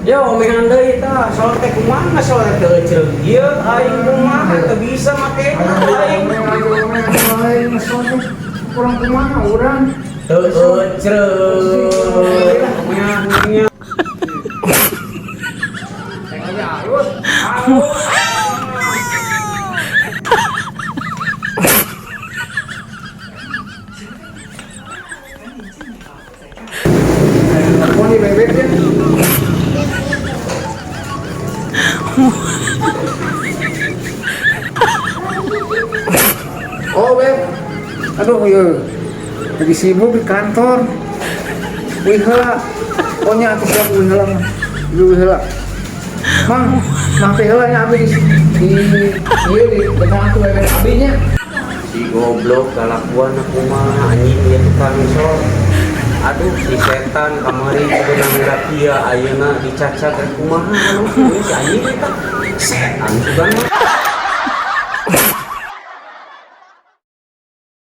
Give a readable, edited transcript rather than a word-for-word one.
Ya omongan deui tah, soal teh kumaha soal teh ceuk ieu aing kumaha teu bisa make aing. Lain soalnya kurang kumaha urang. Teu ceuk. Nya. Alus. Telepon di bebek ya. Oh beb, aduh iya, lagi sibuk di kantor. Wih heula, pokoknya aku siap wih heula mah, wih heula. Mang teh heula nya abi di di depan aku bebek abinya. Si goblok kalakuan aku mah anjing ieu tukang sol. Aduh si setan kamari kudu ngira kieu ayeuna dicacat kumaha anu si anjing eta. Setan juga mah.